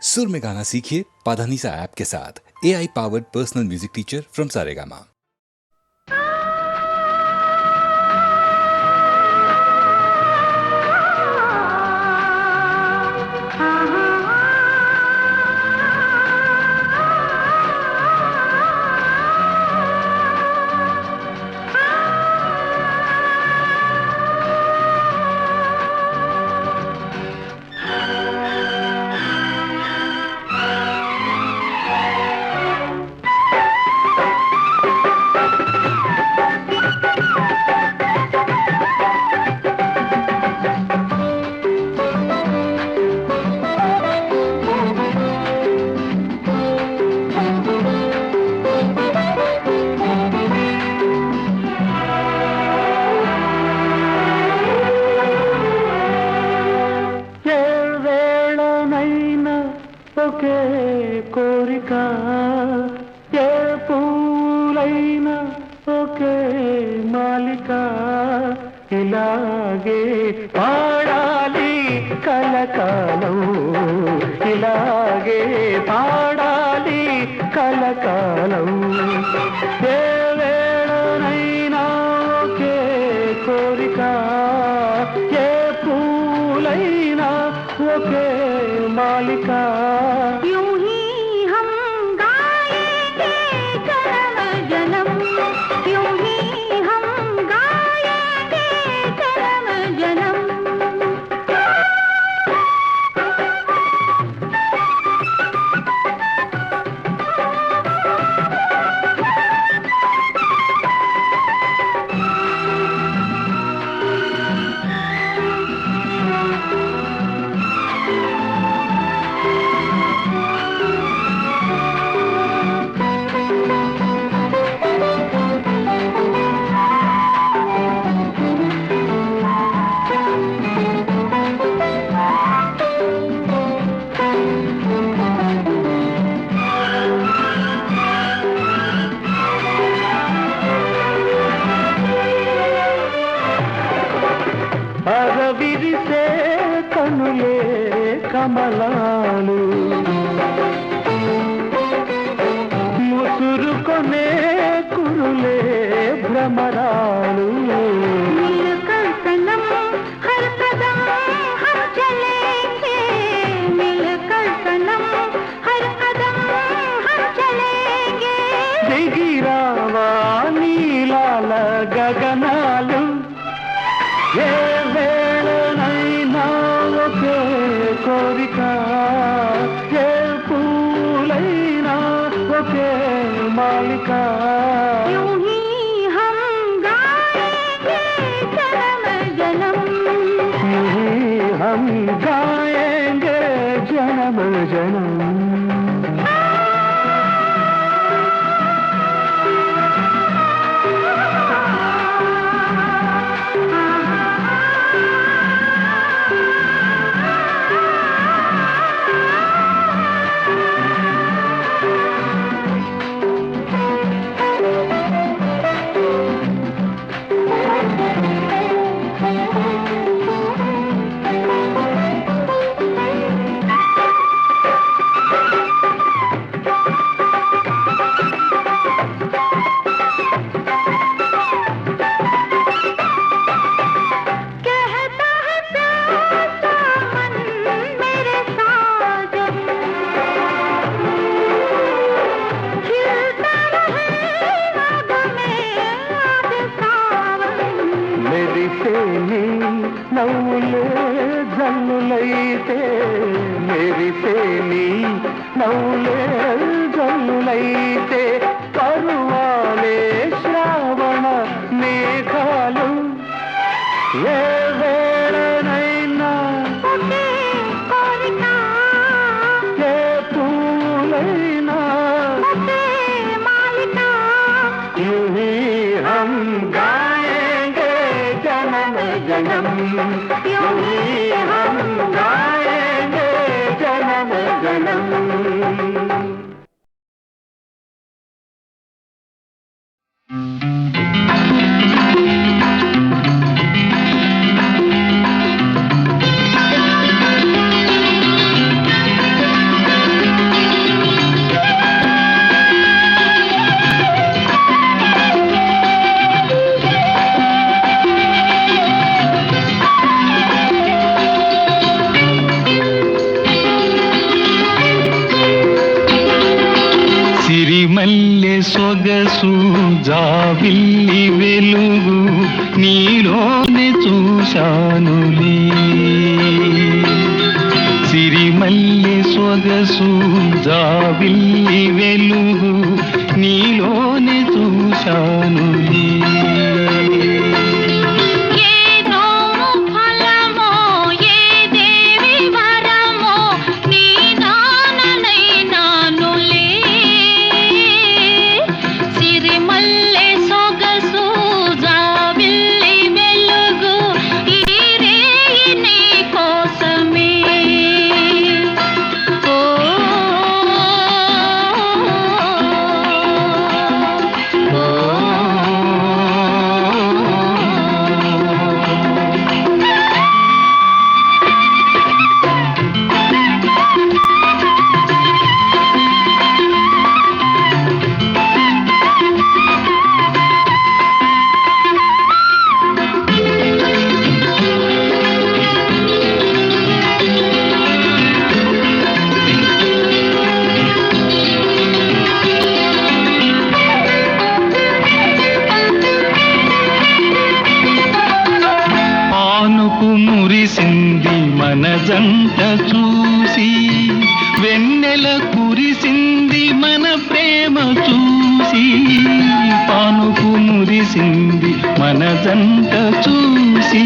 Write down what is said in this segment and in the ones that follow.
सुर में गाना सीखिए पाधानीसा ऐप के साथ। AI powered personal music teacher from Saregama. ఇలాగే పాడాలి కలకాలం, ఇలాగే పాడాలి కలకాలం. ఏ వేళనైనా ఒకే కోరిక, ఏ పూలైనా ఒకే మాలిక. అరవిరిసే కనులే కమలాలు, ముసురుకొనే కురులే భ్రమరాలు. దిగిరావా నీలాల గగనాలు, ఏ వేళనైనా ఒకే కోరిక, ఏ పూలైనా ఒకే మాలిక. हम गाएंगे जन्म जन्म. నవ్వులే జల్లులైతే, మెరిసేని నవ్వులే జల్లులైతే, పరువాలే శ్రావణ మేఘాలు. ఏ వేళనైనా ఏ పూలైనా हम गाएंगे जन्म जन्म, हम गाएंगे जन्म जन्म. సిరిమల్లె సొగసు జాబిల్లి వెలుగు నీలోనే చూశానులే. సిరిమల్లె సొగసు జాబిల్లి వెలుగు నీలోనే చూశానులే. మురిసింది మన జంట చూసి, వెన్నెల కురిసింది మన ప్రేమ చూసి. పానుకు మురిసింది మన జంట చూసి,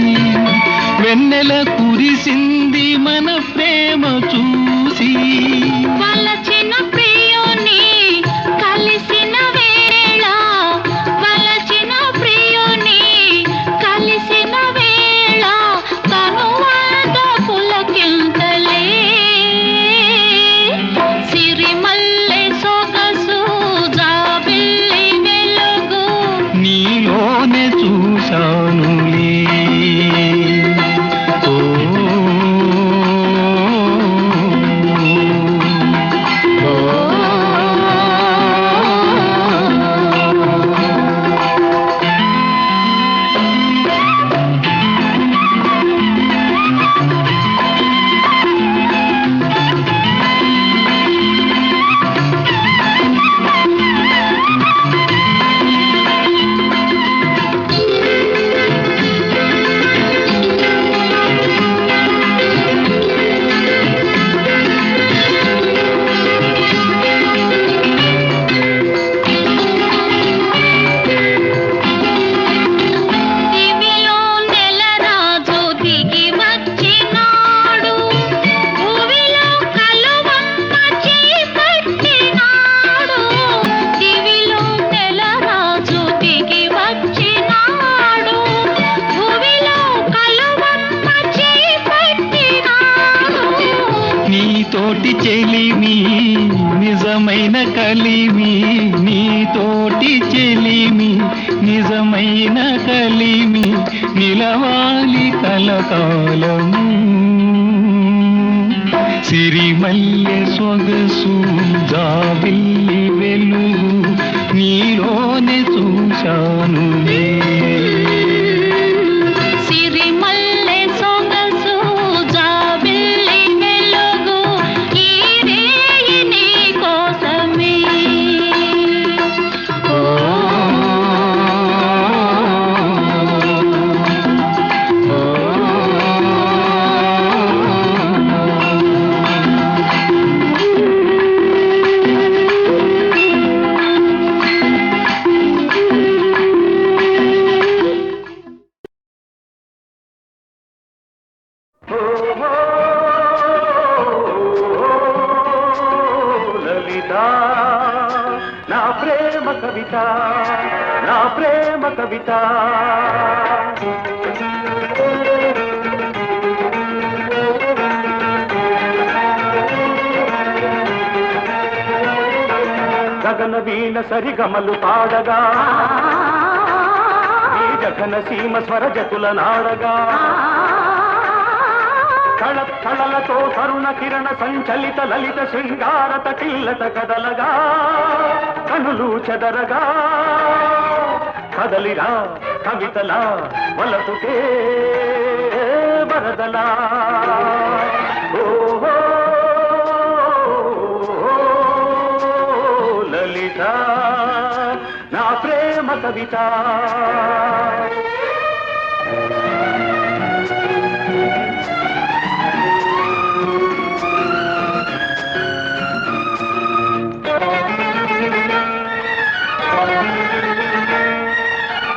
వెన్నెల కురిసింది మన ప్రేమ చూసి. వలచిన ప్రియుని కలిసిన వేళ, వలచిన ప్రియుని కలిసిన వేళ, తనువాద పులకింతలే. సిరిమల్లె సొగసు జాబిల్లి వెలుగు నీలోనే చూశానులే. నీతోటి చెలిమి నిజమైన కలిమి, నీతోటి చెలిమి నిజమైన కలిమి, నిలవాలి కలకాలము. సిరిమల్లె సొగసు జాబిల్లి వెలుగు నీలోనే చూశానులే. సిరిమల్లె సొగసు జాబిల్లి వెలుగు ఈ రేయి నీ కోసమే. లలిత నా ప్రేమ కవిత, నా ప్రేమ కవిత. గగన వీణ సరిగమలు పాడగా, ఈ జగన సీమ స్వరజతుల నాడగా, కళలతో తరుణ కిరణ సంచలిత లలిత శృంగారత కిల్లత కదలగా, కనులు చెదరగా, కదలిరా కవితలా వలపుకే వరదలా. ఓహో లలిత కవిత.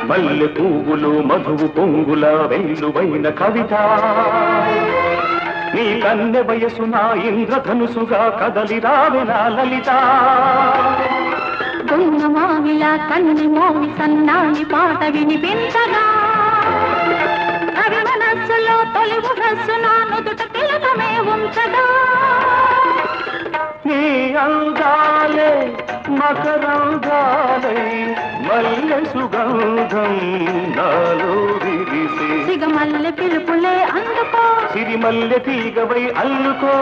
మల్లె పువ్వులు మధువు పొంగుల వెల్లువైన కవిత. నీ కన్నె వయసు నా ఇంద్రధనుసుగా కదలి రావెలా లలిత. మావిలా కన్ని మోవి సన్నాయి పాట వినిపించగా అవి మనస్సులో తొలి మురస్సు నా నుదుట తిలకమే ఉంచగా. నీ అందాలే మకరంగాలై మల్లె సుగంధం నాలో విరిసే. సిగమల్లె పిలుపులే అందుకో సిరిమల్లె తీగవై అల్లుకో.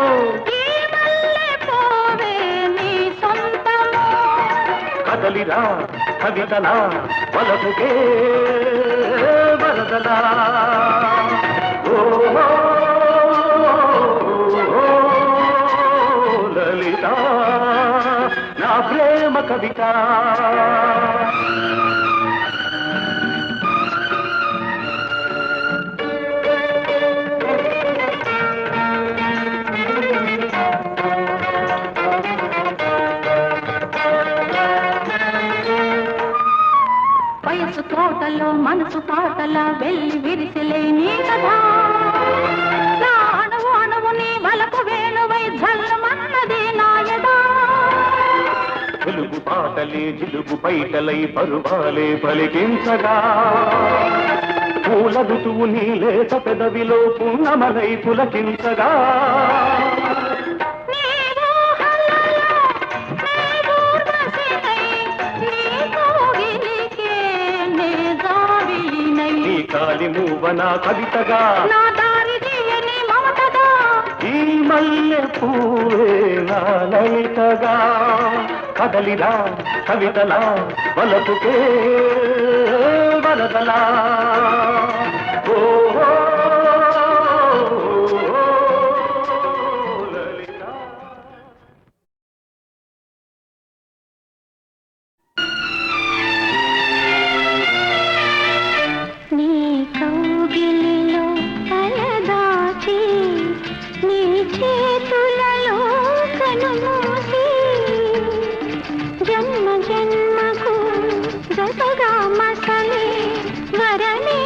ఈ మల్లె పోవే నీ సొంతము. కదలిరా కవితలా వలపుకే వరదలా. ఓ లలిత నా ప్రేమ కవిత. వయసు తోటలో మనసు పాటల వెళ్ళి విరిసిలే నీ కథ. నా అణువు అణువు నీ వలపు వేణువై జల్లమన్నది నాయదా. తెలుగు పాటలే జిలుగు పైటలై పరువాలే పలికించగా. పూల ఋతువు నీ లేత పెదవిలో పున్నమలై పులకించగా. కాలి మూవన కవితగా నా దారి తీయని మమతగా. ఈ మల్లె పూవే నా లలితగా. కదలిరా కవితలా వలపుకే వరదలా. ఓ లలిత. నీ కౌగిలిలో తలదాచి నీ చేతులలో కనుమూసి జన్మ జన్మకు జతగా మసలే వరమే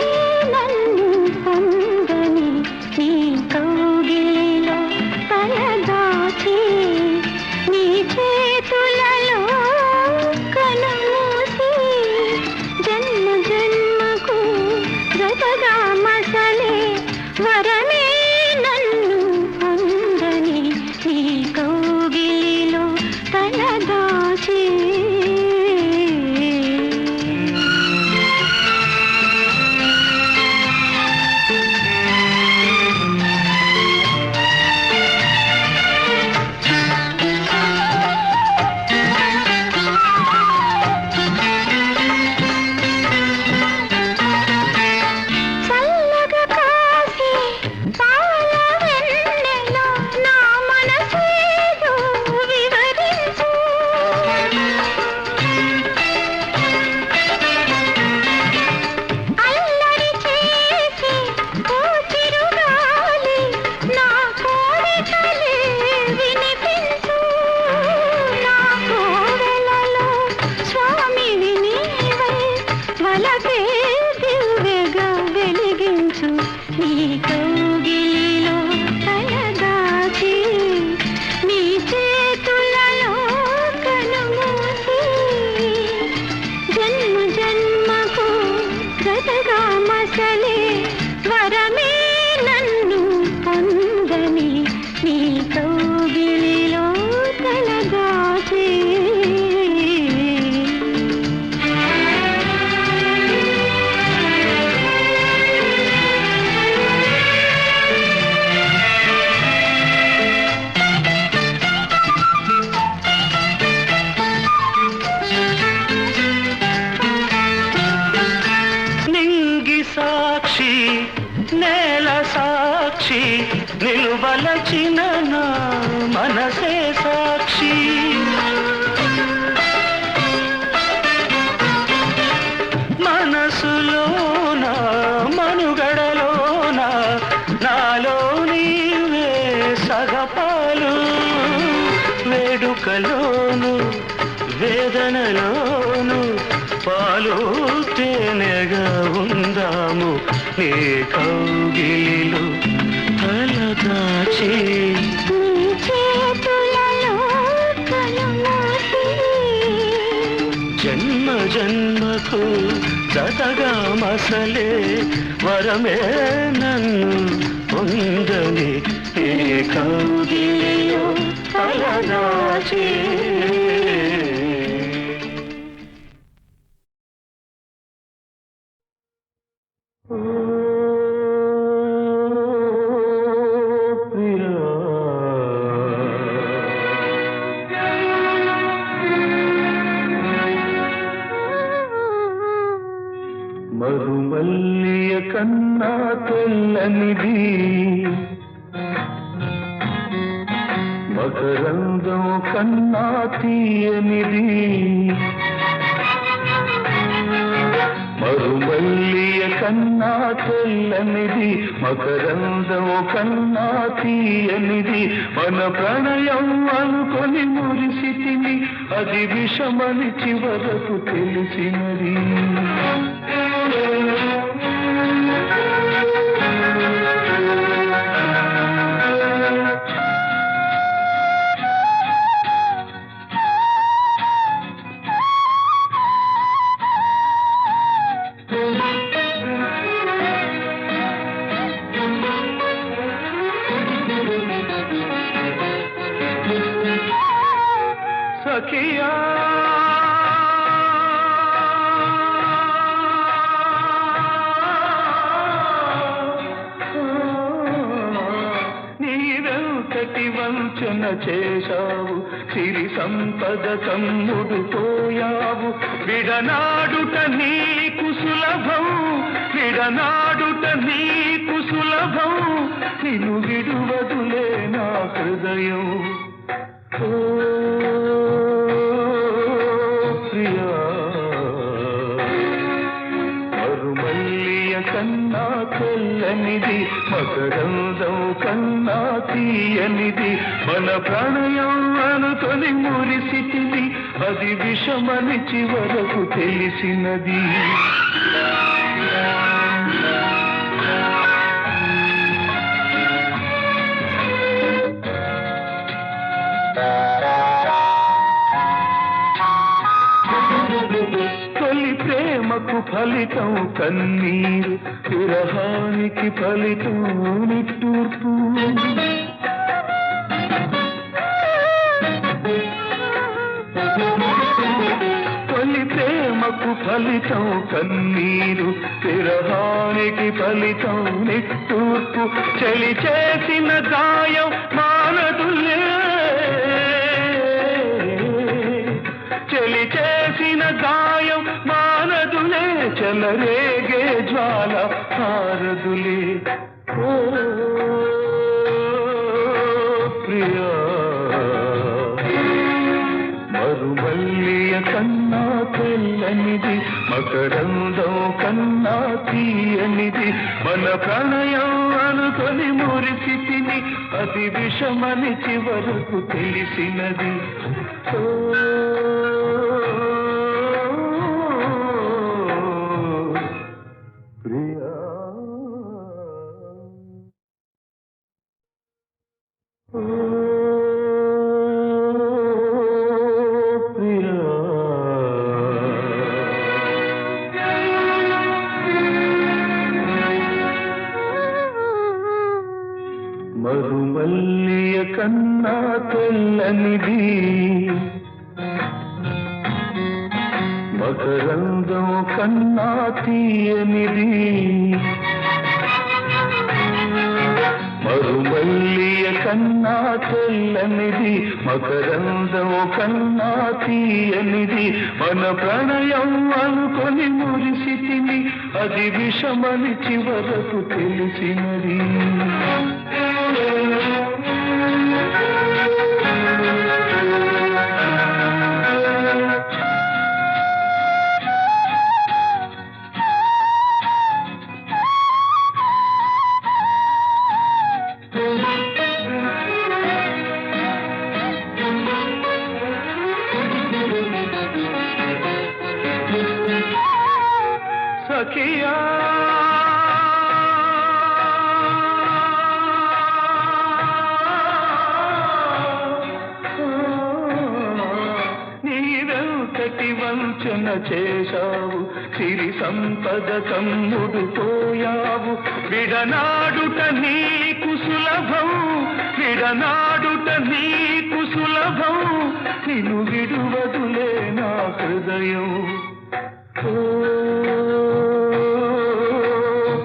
నన్ను పొందని. నీ కౌగిలిలో తలదాచి నీ చేతులలో కనుమూసి జన్మ జన్మకు జతగా మసలే వరమే నన్ను పొందని. నీ కౌగిలిలో తలదాచి. చల్లగా కాసి పాల వెన్నెలో నా మనసేదో వివరించు. అల్లరి చేసి ఓ చిరుగాలి నా కోరికలే వినిపించు. నా కోవెలలో స్వామివి నీవై వలపే దివ్వెగా వెలిగించు. నీ కౌగిలిలో తలదాచి నీ చేతులలో కనుమూసి జన్మ జన్మకు జతగా మసలే వరమే నన్ను పొందని. నీ కౌగిలిలో తలదాచి. నింగి సాక్షి నేల సాక్షి నిలువలచిన నా మనసే సాక్షి. వేడుకలోను వేదనలోను పాలు తేనెగా ఉందాము నీ కౌగిలిలో తలదాచి జన్మ జన్మకు జతగా మసలే వరమే నన్ను పొందని ఏ కౌగిలిలో తలదాచి మరుమల్లియ కన్నా తెల్లనిది మకరందం కన్నా తీయనిది మరుమల్లియ కన్నా తెల్లనిది మకరందం కన్నా తీయనిది మన ప్రణయం అనుకొని మురిసితిని అది విషమని చివరకు తెలిసినది సఖియా నీవెంతటి వంచన చేశావు సిరి సంపద కమ్ముడు పోయావు విడనాడుట నీకు సులభం విడనాడుట నీకు సులభం నిన్ను విడువదులే నా హృదయం ప్రియా మరుమల్లియ కన్నా తెల్లనిది మకరందం కన్నా తీయనిది మన ప్రణయం అనుకొని మురిసితిని అది విషమని చివరకు తెలిసినది తొలి ప్రేమకు ఫలితం కన్నీరు విరహానికి ఫలితం నిట్టూర్పు తొలి ప్రేమకు ఫలితం కన్నీరు విరహానికి ఫలితం నిట్టూర్పు చలి చేసిన గాయం మానదులే చలి చేసిన గాయం మానదులే చెలరేగే జ్వాల హారదులే ఓ ప్రియా మరుమల్లియ కన్నా తెల్లనిది మకరందం కన్నా తీయనిది మన ప్రణయం అనుకొని మురిసితిని అది విషమని చివరకు తెలిసినది ప్రియా మరుమల్లియ కన్నా తెల్లనిది మకరందం కన్నా తీయనిది మరుమల్లియ కన్నా తెల్లనిది మకరందం కన్నా తీయనిది మన ప్రణయం అనుకొని మురిసితిని అది విషమని చివరకు తెలిసినది సఖియా వంచన చేశావు సిరి సంపద కమ్ముడు పోయావు విడనాడుట నీకు సులభం విడనాడుట నీకు సులభం నిన్ను విడువదులే నా హృదయం ఓ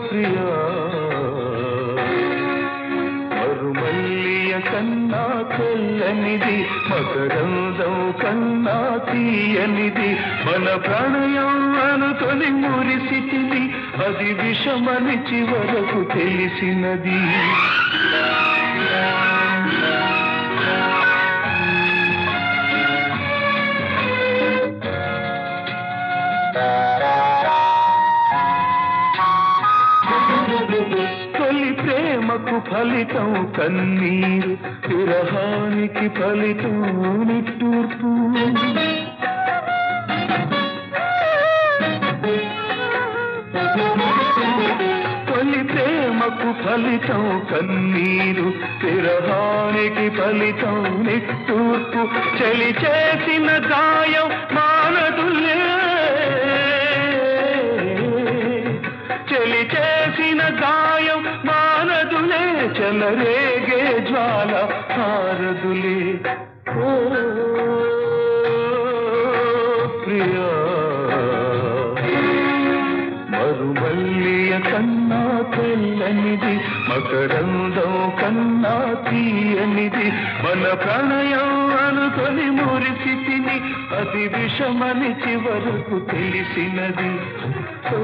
ప్రియా మరుమల్లియ కన్నా తెల్లనిది మకరందం కన్నా తీయనిది మన ప్రణయం అనుకొని మురిసితిని అది విషమని చివరకు తెలిసినది తొలి ప్రేమకు ఫలితం కన్నీరు విరహానికి ఫలితం నిట్టూర్పు తొలి ప్రేమకు ఫలితం కన్నీరు విరహానికి ఫలితం నిట్టూర్పు చలి చేసిన గాయం మానదులే చలి చేసిన గాయం మానదులే చెలరేగే జ్వాల హారదులే ఓ ప్రియా మరుమల్లియ కన్నా తెల్లనిది మకరందం కన్నా తీయనిది మన ప్రణయం అనుకొని మురిసితిని అది విషమని చివరకు తెలిసినది ఓ